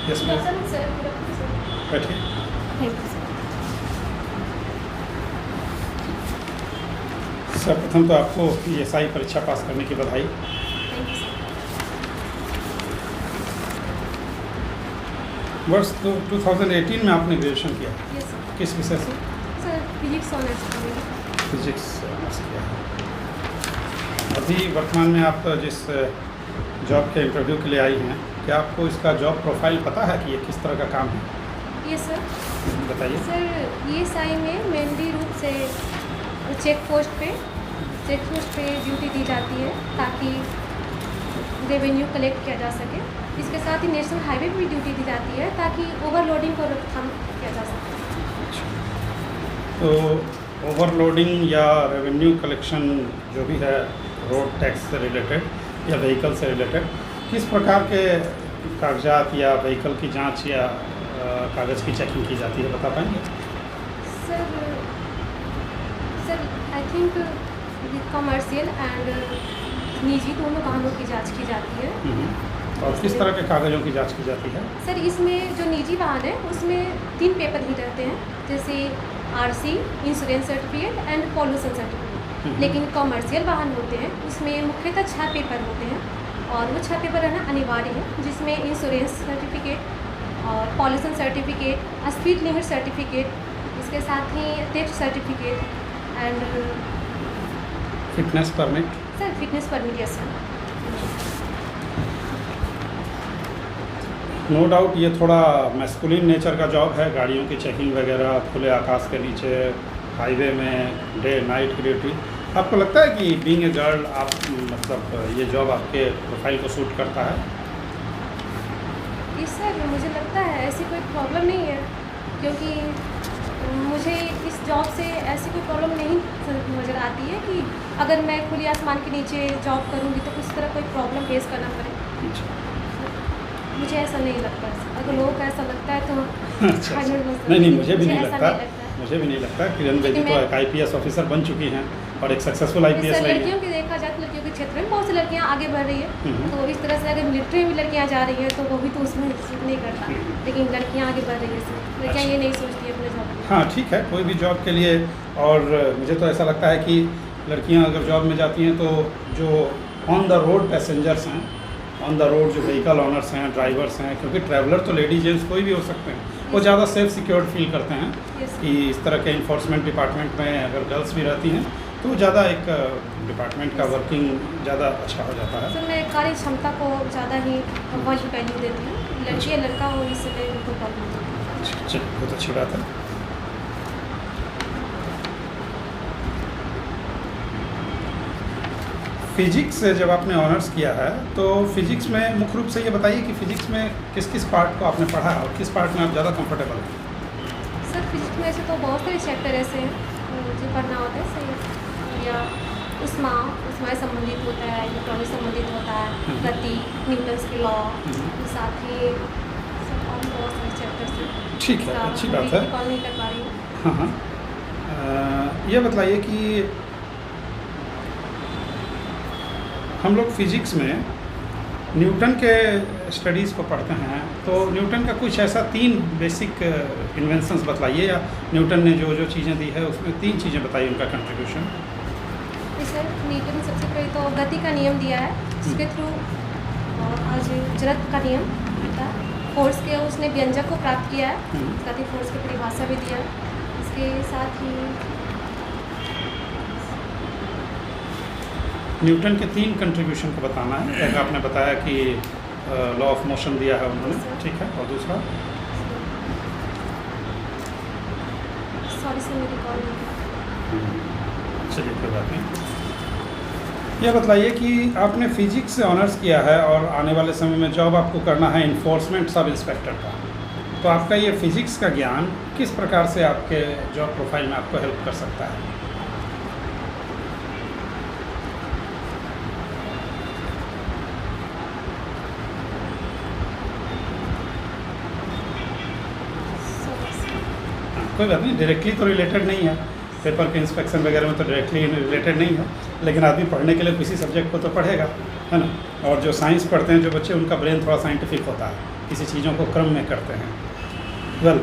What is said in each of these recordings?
Yes Good ma'am, afternoon, sir. Good afternoon, sir. बैठिए। Thank you, sir. सर्वप्रथम तो आपको ESI परीक्षा पास करने की बधाई। Thank you, sir. वर्ष 2018 में आपने ग्रेजुएशन किया, Yes, sir. किस विषय से? Sir, physics honors करेंगे. फिजिक्स से ऑनर्स किया है। अभी वर्तमान में आप जिस जॉब के इंटरव्यू के लिए आई हैं, क्या आपको इसका जॉब प्रोफाइल पता है कि ये किस तरह का काम है? Yes, sir. बताइए। सर, ये साई में मेनली रूप से चेक पोस्ट पे ड्यूटी दी जाती है ताकि रेवेन्यू कलेक्ट किया जा सके। इसके साथ ही नेशनल हाईवे पे भी ड्यूटी दी जाती है ताकि ओवरलोडिंग को रोकथाम किया जा सके। तो ओवरलोडिंग या रेवेन्यू कलेक्शन जो भी है रोड टैक्स से रिलेटेड या व्हीकल से रिलेटेड, किस प्रकार के कागजात या व्हीकल की जांच या कागज़ की चेकिंग की जाती है, बता पाएंगे? Sir I think commercial and निजी दोनों वाहनों की जांच की जाती है। और किस तरह के कागज़ों की जांच की जाती है? सर, इसमें जो निजी वाहन है उसमें 3 पेपर ही रहते हैं, जैसे RC, insurance certificate and pollution certificate. लेकिन कमर्शियल वाहन होते हैं उसमें मुख्यतः 6 पेपर होते हैं और वो 6 पेपर रहना अनिवार्य है, जिसमें इंश्योरेंस सर्टिफिकेट और pollution certificate, speed limit certificate, इसके साथ ही theft certificate and fitness permit. Sir fitness permit. Yes sir. No doubt ये थोड़ा मैस्कुलिन नेचर का जॉब है, गाड़ियों की चेकिंग वगैरह, खुले आकाश के नीचे, हाईवे में डे नाइट की ड्यूटी। आपको लगता है कि बीइंग ए गर्ल आप मतलब ये जॉब आपके प्रोफाइल को सूट करता है? इस सर मुझे लगता है ऐसी कोई प्रॉब्लम नहीं है, क्योंकि मुझे इस जॉब से ऐसी कोई प्रॉब्लम नहीं नज़र आती है कि अगर मैं खुली आसमान के नीचे जॉब करूँगी तो उस तरह कोई प्रॉब्लम फेस करना पड़े। मुझे ऐसा नहीं लगता। अगर लोगों को ऐसा लगता है तो अच्छा। नहीं मुझे भी नहीं लगता, मुझे भी नहीं लगता। किरण बेदी तो एक IPS ऑफिसर बन चुकी हैं और एक सक्सेसफुल IPS रही लड़कियों की देखा जाए तो लड़कियों के क्षेत्र में बहुत सी लड़कियां आगे बढ़ रही है, तो इस तरह से अगर मिलिट्री में भी लड़कियां जा रही हैं तो वो भी तो उसमें सूट नहीं करता, लेकिन लड़कियां आगे बढ़ रही है। लड़कियां ये नहीं सोचती अपने जॉब में। हाँ ठीक है, कोई भी जॉब के लिए। और मुझे तो ऐसा लगता है कि लड़कियां अगर जॉब में जाती हैं तो जो ऑन द रोड पैसेंजर्स हैं, ऑन द रोड जो व्हीकल ऑनर्स हैं, ड्राइवर्स हैं, क्योंकि ट्रैवलर तो लेडीज जेंट्स कोई भी हो सकते हैं, वो ज़्यादा सेफ सिक्योर्ड फील करते हैं कि इस तरह के इन्फोर्समेंट डिपार्टमेंट में अगर गर्ल्स भी रहती हैं तो ज़्यादा एक डिपार्टमेंट का वर्किंग ज़्यादा अच्छा हो जाता है। सर मैं कार्य क्षमता को ज़्यादा ही वैल्यू देती हूँ, लड़की या लड़का हो इसलिए कोई प्रॉब्लम नहीं। चलिए बहुत अच्छी बात है। फिजिक्स से जब आपने ऑनर्स किया है तो फिजिक्स में मुख्य रूप से ये बताइए कि फिजिक्स में किस किस पार्ट को आपने पढ़ा और किस पार्ट में आप ज़्यादा कंफर्टेबल हैं? सर फिजिक्स में ऐसे तो बहुत सारे चैप्टर ऐसे हैं जो पढ़ना होता है, सही या उष्मा से संबंधित होता है, इलेक्ट्रॉनिक संबंधित होता है, गति, न्यूटन्स के लॉ, साथ ही सब और बहुत सारे चैप्टर्स हैं। ठीक है, अच्छी बात है। कॉल नहीं कर पा रही हूँ। हाँ हाँ, ये बताइए कि हम लोग फिजिक्स में न्यूटन के स्टडीज़ को पढ़ते हैं, तो न्यूटन का कुछ ऐसा 3 बेसिक इन्वेंशंस बताइए, या न्यूटन ने जो जो चीज़ें दी है उसमें 3 चीज़ें बताइए उनका कंट्रीब्यूशन। सर न्यूटन ने सबसे पहले तो गति का नियम दिया है, जिसके थ्रू आज जड़त्व का नियम था। फोर्स के उसने व्यंजक को प्राप्त किया है, साथ ही फोर्स की परिभाषा भी दिया। इसके साथ ही न्यूटन के 3 कंट्रीब्यूशन को बताना है। एक आपने बताया कि लॉ ऑफ मोशन दिया है उन्होंने, ठीक है, और दूसरा? सॉरी सर मेरी कॉल नहीं। चलिए कोई बात नहीं। ये बताइए कि आपने फिजिक्स से ऑनर्स किया है और आने वाले समय में जॉब आपको करना है इन्फोर्समेंट सब इंस्पेक्टर का, तो आपका ये फिजिक्स का ज्ञान किस प्रकार से आपके जॉब प्रोफाइल में आपको हेल्प कर सकता है? कोई बात नहीं, डायरेक्टली तो रिलेटेड नहीं है, पेपर के इंस्पेक्शन वगैरह में तो डायरेक्टली रिलेटेड नहीं है, लेकिन आदमी पढ़ने के लिए किसी सब्जेक्ट को तो पढ़ेगा, है ना। और जो साइंस पढ़ते हैं जो बच्चे, उनका ब्रेन थोड़ा साइंटिफिक होता है, किसी चीज़ों को क्रम में करते हैं। वेल,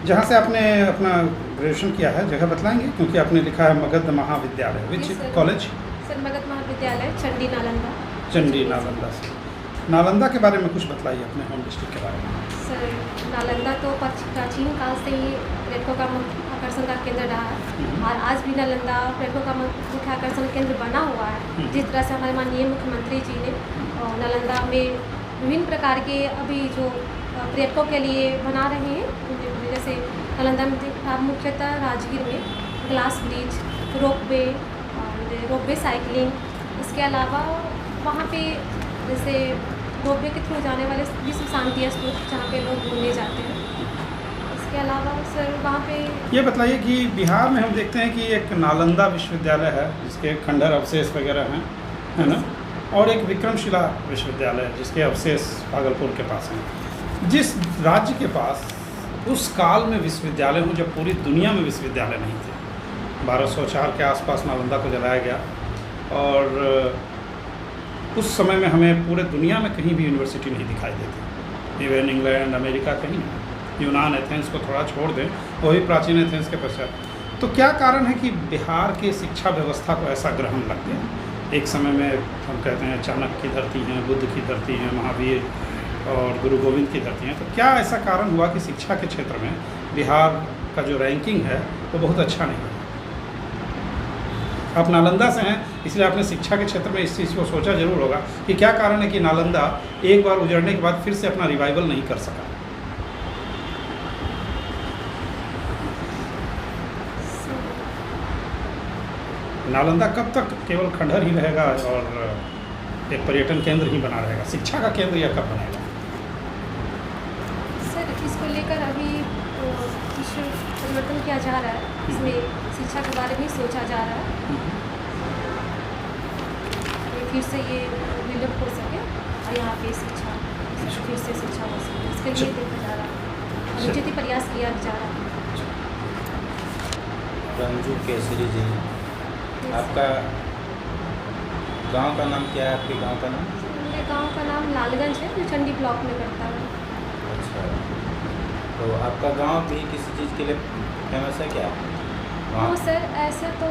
जहाँ से आपने अपना ग्रेजुएशन किया है जगह बतलाएंगे, क्योंकि आपने लिखा है मगध महाविद्यालय, विच Yes, sir. College? Sir Magadh महाविद्यालय चंडी नालंदा। चंडी नालंदा से। नालंदा के बारे में कुछ बताइए, अपने होम डिस्ट्रिक्ट के बारे में। सर नालंदा तो प्राचीन काल से ही पर्यटकों का मुख्य आकर्षण का केंद्र रहा है और आज भी नालंदा पर्यटकों का मुख्य आकर्षण केंद्र बना हुआ है। जिस तरह से हमारे माननीय मुख्यमंत्री जी ने नालंदा में विभिन्न प्रकार के अभी जो पर्यटकों के लिए बना रहे हैं, जैसे नालंदा में आप मुख्यतः राजगीर में ग्लास ब्रिज, रोपवे साइकिलिंग, इसके अलावा वहाँ पे जैसे रोपवे के थ्रू जाने वाले विश्व शांति स्तूप जहाँ पे लोग घूमने जाते हैं। इसके अलावा सर वहाँ पे ये बताइए कि बिहार में हम देखते हैं कि एक नालंदा विश्वविद्यालय है जिसके खंडहर अवशेष वगैरह हैं, है ना, और एक विक्रमशिला विश्वविद्यालय है जिसके अवशेष भागलपुर के पास हैं। जिस राज्य के पास उस काल में विश्वविद्यालय हों जब पूरी दुनिया में विश्वविद्यालय नहीं थे, 1204 के आसपास नालंदा को जलाया गया, और उस समय में हमें पूरे दुनिया में कहीं भी यूनिवर्सिटी नहीं दिखाई देती, इवन इंग्लैंड, अमेरिका, कहीं नहीं। यूनान, एथेंस को थोड़ा छोड़ दें, वही प्राचीन एथेंस के पश्चात। तो क्या कारण है कि बिहार की शिक्षा व्यवस्था को ऐसा ग्रहण लग गया? एक समय में हम कहते हैं चाणक्य की धरती हैं, बुद्ध की धरती हैं, महावीर और गुरु गोविंद की धरती हैं। तो क्या ऐसा कारण हुआ कि शिक्षा के क्षेत्र में बिहार का जो रैंकिंग है वो बहुत अच्छा नहीं है? आप नालंदा से हैं, इसलिए आपने शिक्षा के क्षेत्र में इस चीज़ को सोचा जरूर होगा कि क्या कारण है कि नालंदा एक बार उजड़ने के बाद फिर से अपना रिवाइवल नहीं कर सका। नालंदा कब तक केवल खंडहर ही रहेगा और एक पर्यटन केंद्र ही बना रहेगा? शिक्षा का केंद्र यह कब बनेगा? सर इसको लेकर अभी कुछ परिवर्तन किया जा रहा है, इसमें शिक्षा के बारे में सोचा जा रहा है कि फिर से ये विलुप्त हो सके और यहाँ पे शिक्षा फिर से शिक्षा हो सके, इसके लिए देखा जा रहा है, निश्चित ही प्रयास किया जा रहा है। रंजू केसरी जी, आपका गांव का नाम क्या है? आपके गांव का नाम? मेरे गांव का नाम लालगंज है, जो चंडी ब्लॉक में पड़ता है। अच्छा, तो आपका गांव भी किसी चीज़ के लिए फेमस है क्या? हाँ सर, ऐसा तो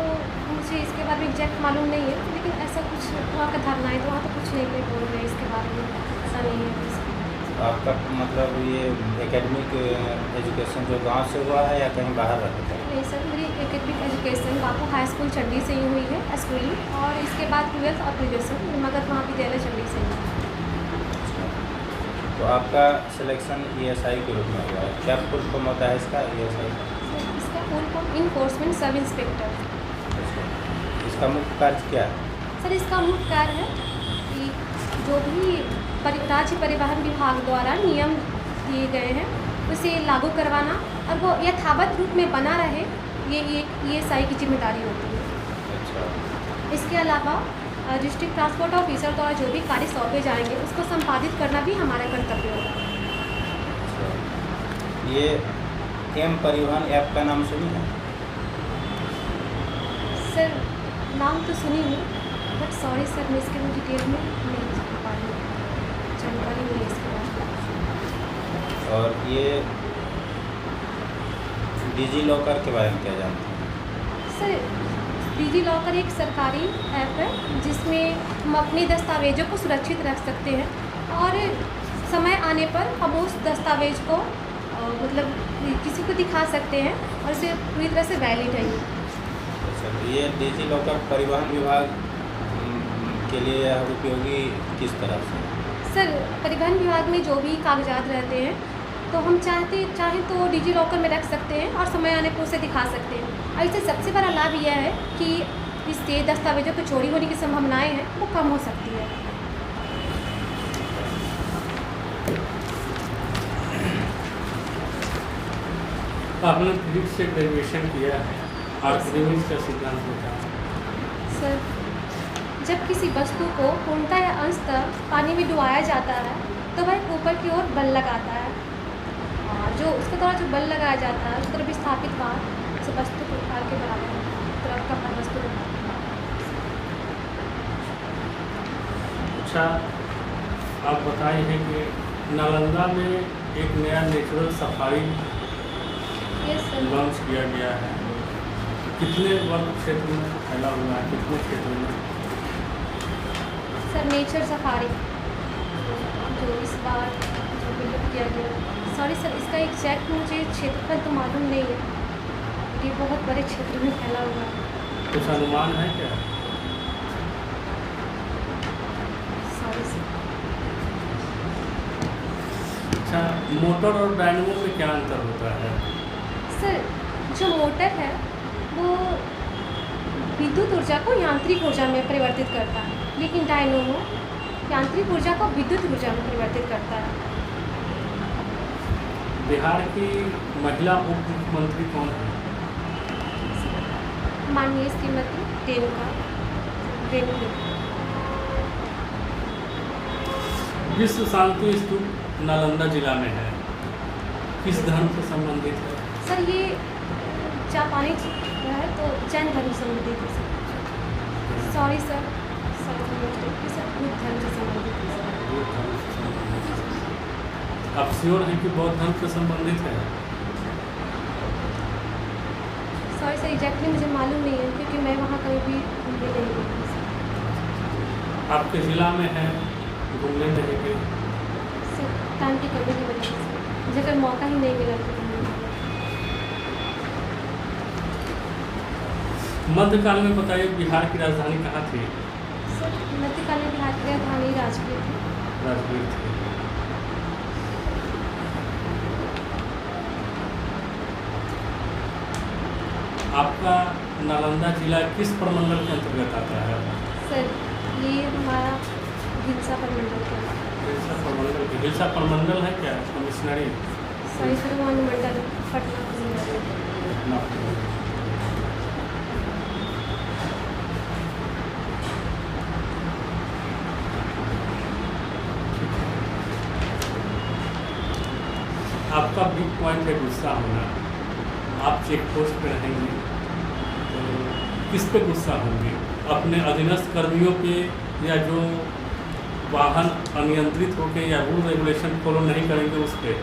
मुझे इसके बारे में एग्जैक्ट मालूम नहीं है, लेकिन ऐसा कुछ वहाँ का धारणा है, तो वहाँ तो कुछ नहीं कोई बोल रहे इसके बारे में, ऐसा नहीं है। आपका मतलब ये एकेडमिक एजुकेशन जो गांव से हुआ है या कहीं बाहर रहता है? नहीं सर, मेरी एकेडमिक एजुकेशन बापू हाई स्कूल चंडी से ही हुई है, स्कूलिंग, और इसके बाद 12th और ग्रेजुएशन मगध महाविद्यालय चंडी से ही। तो आपका सिलेक्शन ESI के रूप में हुआ है, क्या फुल फॉर्म होता है इसका? ESI इसका full form enforcement sub inspector. इसका मुख्य कार्य क्या है? सर इसका मुख्य कार्य है कि जो भी राज्य परिवहन विभाग द्वारा नियम दिए गए हैं उसे लागू करवाना और वो यथावत रूप में बना रहे, ये ESI की जिम्मेदारी होती है। अच्छा, इसके अलावा डिस्ट्रिक्ट ट्रांसपोर्ट ऑफिसर द्वारा जो भी कार्य सौंपे जाएंगे उसको संपादित करना भी हमारा कर्तव्य होगा। ये एम परिवहन ऐप का नाम सुनी है? सर नाम तो सुनी हूँ, बट सॉरी सर, मैं इसके डिटेल में नहीं जान पा रही हूँ, जानकारी नहीं है इसके बारे में। और ये डिजी लॉकर के बारे में क्या जानते हैं? सर डिजी लॉकर एक सरकारी ऐप है जिसमें हम अपने दस्तावेजों को सुरक्षित रख सकते हैं और समय आने पर हम उस दस्तावेज को मतलब किसी को दिखा सकते हैं और इसे पूरी तरह से वैलिड है। अच्छा, तो ये डिजी लॉकर परिवहन विभाग के लिए यह उपयोगी किस तरह से? सर परिवहन विभाग में जो भी कागजात रहते हैं तो हम चाहें तो डिजी लॉकर में रख सकते हैं और समय आने पर उसे दिखा सकते हैं। और इससे सबसे बड़ा लाभ यह है कि इससे दस्तावेजों की चोरी होने की संभावनाएं हैं वो कम हो सकती है। आपने फिजिक्स से ग्रेजुएशन किया है, आर्किमिडीज का सिद्धांत होता है। सर जब किसी वस्तु को पूर्णतः या अंशतः पानी में डुबाया जाता है तो वह ऊपर की ओर बल लगाता है और जो उसके द्वारा जो बल लगाया जाता है उस तरफ विस्थापित भार उस वस्तु को भार के बराबर तरफ का भार वस्तु को। अच्छा, आप बताए हैं कि नालंदा में एक नया natural safari yes sir. Launch किया गया है, कितने वर्ग क्षेत्र में फैला हुआ है, कितने क्षेत्रों में? सर नेचर सफारी जो इस बार जो बिल्डअप किया गया, सॉरी सर इसका एग्जैक्ट मुझे क्षेत्रफल तो मालूम नहीं है, ये बहुत बड़े क्षेत्र में फैला हुआ है। कुछ अनुमान है क्या? Sorry sir. अच्छा, मोटर और डायनमो में क्या अंतर होता है? सर जो मोटर है वो विद्युत ऊर्जा को यांत्रिक ऊर्जा में परिवर्तित करता है, लेकिन डायनमो यांत्रिक ऊर्जा को विद्युत ऊर्जा में परिवर्तित करता है। बिहार की महिला उप मुख्यमंत्री कौन है? माननीय श्रीमती रेणुका रेणु। विश्व शांति स्तूप नालंदा जिला में है, किस धर्म से संबंधित है? सर ये जापानी है तो जैन धर्म से संबंधित है sir. Sorry sir, sir Buddha धर्म से संबंधित है सर। बौद्ध धर्म से संबंधित है। आप श्योर हैं कि बौद्ध धर्म से संबंधित है? सॉरी सर एग्जैक्टली मुझे मालूम नहीं है, क्योंकि मैं वहाँ कभी भी घूमने नहीं गई हूँ सर। आपके ज़िला में है, घूमने नहीं गए? सर टाइम की कमी की वजह से मुझे कोई मौका ही नहीं मिला तो घूमने का। मध्यकाल में बताइए बिहार की राजधानी कहाँ थी? सर मध्यकाल में बिहार की राजधानी राजगीर थी। राजगीर थी। आपका नालंदा जिला किस प्रमंडल के अंतर्गत आता है? सर ये हमारा हिंसा प्रमंडल का है। हिलसा प्रमंडल, हिलसा प्रमंडल है क्या कमिश्नरी? सॉरी सर वो अनुमंडल पटना प्रमंडल। आपका बिग पॉइंट है गुस्सा होना। आप चेक पोस्ट पे रहेंगे तो किस पे गुस्सा होंगे? अपने अधीनस्थ कर्मियों पे, या जो वाहन अनियंत्रित होकर या रूल रेगुलेशन फॉलो नहीं करेंगे उस पर?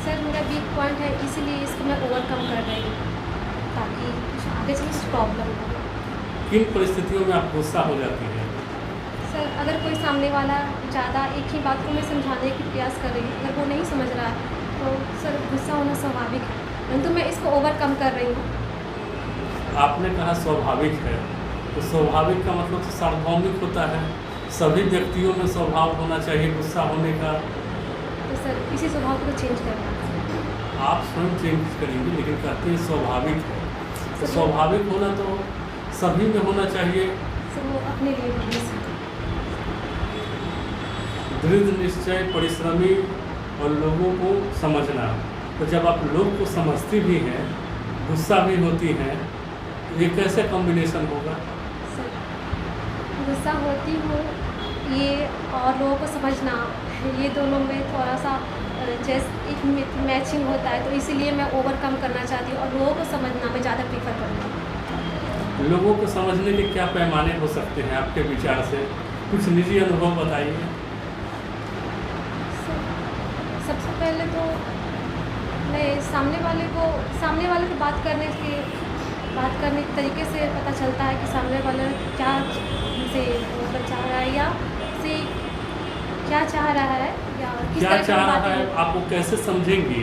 सर मेरा वीक पॉइंट है, इसीलिए इसको मैं ओवरकम कर रही हूँ ताकि कुछ आगे से कुछ प्रॉब्लम हो। किन परिस्थितियों में आप गुस्सा हो जाती है? सर अगर कोई सामने वाला ज़्यादा एक ही बात को मैं समझाने की प्रयास कर रही हूँ, अगर वो नहीं समझ रहा है तो सर गुस्सा होना स्वाभाविक है, परंतु मैं इसको ओवरकम कर रही हूँ। आपने कहा स्वाभाविक है, तो स्वाभाविक का मतलब तो सार्वभौमिक होता है, सभी व्यक्तियों में स्वभाव होना चाहिए गुस्सा होने का। तो सर इसी स्वभाव को चेंज करना है। आप स्वयं चेंज करेंगे, लेकिन कहते हैं स्वाभाविक है, तो स्वाभाविक होना तो सभी में होना चाहिए। सर वो अपने लिए भी सीखें। दृढ़ निश्चय, परिश्रमी और लोगों को समझना। तो जब आप लोग को समझती भी हैं, गुस्सा भी होती हैं, ये कैसे कॉम्बिनेशन होगा? सर गुस्सा होती हूँ ये और लोगों को समझना, ये दोनों में थोड़ा सा जैसे एक मैचिंग होता है, तो इसीलिए मैं ओवरकम करना चाहती हूँ और लोगों को समझना मैं ज़्यादा प्रीफर करती हूँ। लोगों को समझने के क्या पैमाने हो सकते हैं आपके विचार से? कुछ निजी अनुभव बताइए। सबसे पहले तो मैं सामने वाले को बात करने के तरीके से पता चलता है कि सामने वाला क्या से मतलब चाह रहा है, या से क्या चाह रहा है, या किस क्या तरह की चाह रहा बातें है, हैं। आप वो कैसे समझेंगे?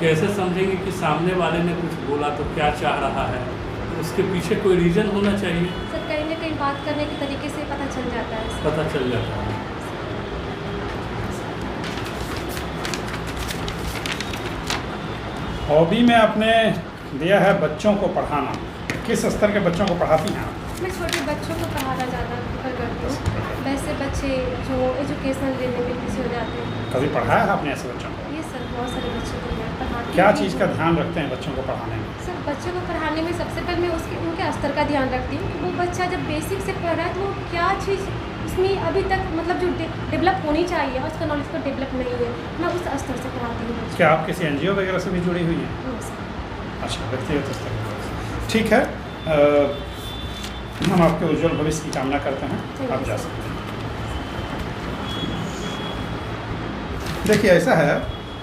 कैसे समझेंगे कि सामने वाले ने कुछ बोला तो क्या चाह रहा है? तो उसके पीछे कोई रीज़न होना चाहिए। सर कहीं ना कहीं बात करने के तरीके से पता चल जाता है। पता चल जाता है। हॉबी में आपने दिया है बच्चों को पढ़ाना, किस स्तर के बच्चों को पढ़ाती हैं आप? मैं छोटे बच्चों को पढ़ाना ज़्यादा प्रेफर करती हूँ, वैसे बच्चे जो एजुकेशन लेने में बिजी हो जाते हैं। कभी पढ़ाया है आपने ऐसे बच्चों को? ये सर बहुत सारे बच्चों को मैं पढ़ाती हूँ। क्या चीज़ का ध्यान रखते हैं बच्चों को पढ़ाने में? सर बच्चों को पढ़ाने में सबसे पहले मैं उनके स्तर का ध्यान रखती हूँ। वो बच्चा जब बेसिक से पढ़ रहा है तो वो क्या चीज़ उसमें अभी तक मतलब जो डेवलप होनी चाहिए और उसका नॉलेज को डेवलप नहीं है, मैं उस स्तर से पढ़ाती हूँ। क्या आप किसी NGO वगैरह से भी जुड़ी हुई हैं? हाँ, सर। अच्छा, व्यक्तिगत स्तर पर। ठीक है, हम आपके उज्जवल भविष्य की कामना करते हैं, आप जा सकते हैं। देखिए ऐसा है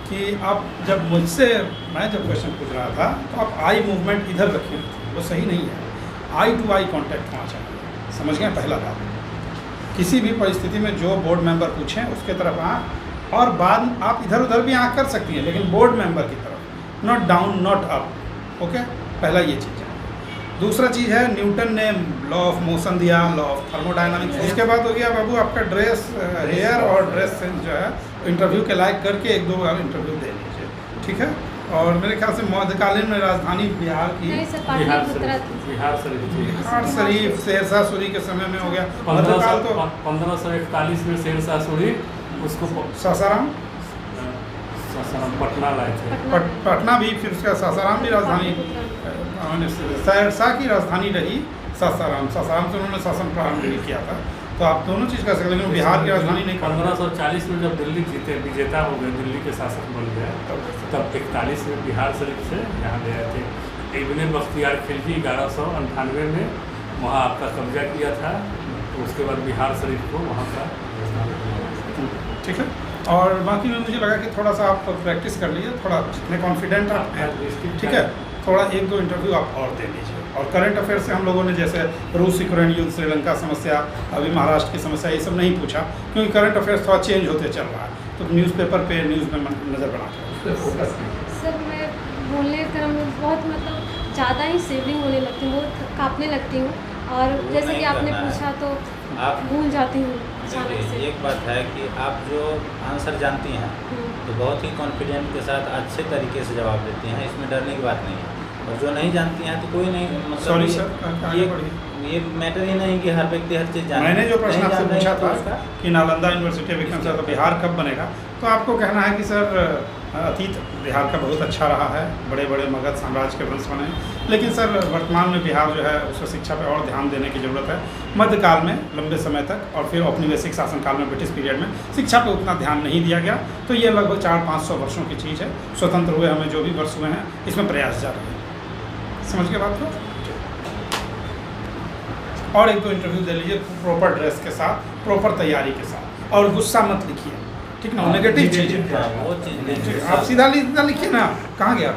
कि आप जब मुझसे मैं जब क्वेश्चन पूछ रहा था तो आप आई मूवमेंट इधर रखिए, वो सही नहीं है। आई टू आई कांटेक्ट होना चाहिए, समझ गए? पहला बात, किसी भी परिस्थिति में जो बोर्ड मेंबर पूछें उसके तरफ आँख, और बाद आप इधर उधर भी आँख कर सकती हैं, लेकिन बोर्ड मेंबर की तरफ, not down not up. Okay, पहला ये चीज़ है। दूसरा चीज़ है, न्यूटन ने लॉ ऑफ मोशन दिया, लॉ ऑफ थर्मोडायनामिक्स। उसके बाद हो गया बाबू आपका ड्रेस हेयर और ड्रेस सेंस जो है इंटरव्यू के लायक करके 1-2 बार इंटरव्यू दे लीजिए, ठीक है? और मेरे ख्याल से मध्यकालीन में राजधानी बिहार की नहीं सर, बिहार पाटलिपुत्र शरीफ, बिहार शरीफ थी। बिहार शरीफ शेरशाह सूरी के समय में हो गया। 1541 में शेरशाह सूरी उसको सासाराम, पटना लाए थे। पटना भी, फिर उसका सासाराम भी राजधानी, शेरशाह की राजधानी रही सासाराम। सासाराम से उन्होंने शासन प्रारंभ भी किया था। तो आप दोनों चीज़ कर सकते, लेकिन बिहार की राजधानी नहीं। 1540 में जब दिल्ली विजेता हो गए, दिल्ली के शासक बन गए, तब 41 में बिहार शरीफ से यहाँ ले आए थे। इब्ने बख्तियार खिलजी 1198 में वहाँ आपका कब्जा किया था, तो उसके बाद बिहार शरीफ को वहाँ का, ठीक है। और बाकी में मुझे लगा कि थोड़ा सा आप प्रैक्टिस कर लीजिए, थोड़ा जितने कॉन्फिडेंट आप हैं, ठीक है, थोड़ा 1-2 इंटरव्यू आप और दे लीजिए। और करंट अफेयर से हम लोगों ने जैसे रूस यूक्रेन युद्ध, श्रीलंका समस्या, अभी महाराष्ट्र की समस्या, ये सब नहीं पूछा, क्योंकि करंट अफेयर्स थोड़ा चेंज होते चल रहा है। तो न्यूज़पेपर पे, न्यूज़ में नज़र बना के फोकस करें। सर मैं बोलने के क्रम में बहुत मतलब ज़्यादा ही सेवरिंग होने लगती हूँ, बहुत काँपने लगती हूँ, और जैसे कि आपने पूछा तो आप भूल जाती हूँ अचानक से। एक बात है कि आप जो आंसर जानती हैं तो बहुत ही कॉन्फिडेंट के साथ अच्छे तरीके से जवाब देती हैं, इसमें डरने की बात नहीं है। और जो नहीं जानती हैं तो कोई नहीं, मतलब सॉरी सर, ये मैटर ही नहीं कि हर व्यक्ति हर चीज़ जाने। मैंने जो प्रश्न आपसे पूछा तो था कि नालंदा यूनिवर्सिटी विक्रम सर, तो बिहार कब बनेगा, तो आपको कहना है कि सर अतीत बिहार का बहुत अच्छा रहा है, बड़े बड़े मगध साम्राज्य के वंश बने, लेकिन सर वर्तमान में बिहार जो है उसको शिक्षा पे और ध्यान देने की ज़रूरत है। मध्यकाल में लंबे समय तक और फिर औपनिवेशिक शासनकाल में, ब्रिटिश पीरियड में शिक्षा पे उतना ध्यान नहीं दिया गया। तो ये लगभग 400-500 वर्षों की चीज़ है। स्वतंत्र हुए हमें जो भी वर्ष हुए हैं, इसमें प्रयास जारी है। समझ के बात को? और 1-2 इंटरव्यू दे लीजिए प्रॉपर ड्रेस के साथ, प्रॉपर तैयारी के साथ, और गुस्सा मत लिखिए, ठीक ना? नेगेटिव चीज़ है, वो चीज़ नहीं। आप सीधा लिखिए ना। कहाँ गया?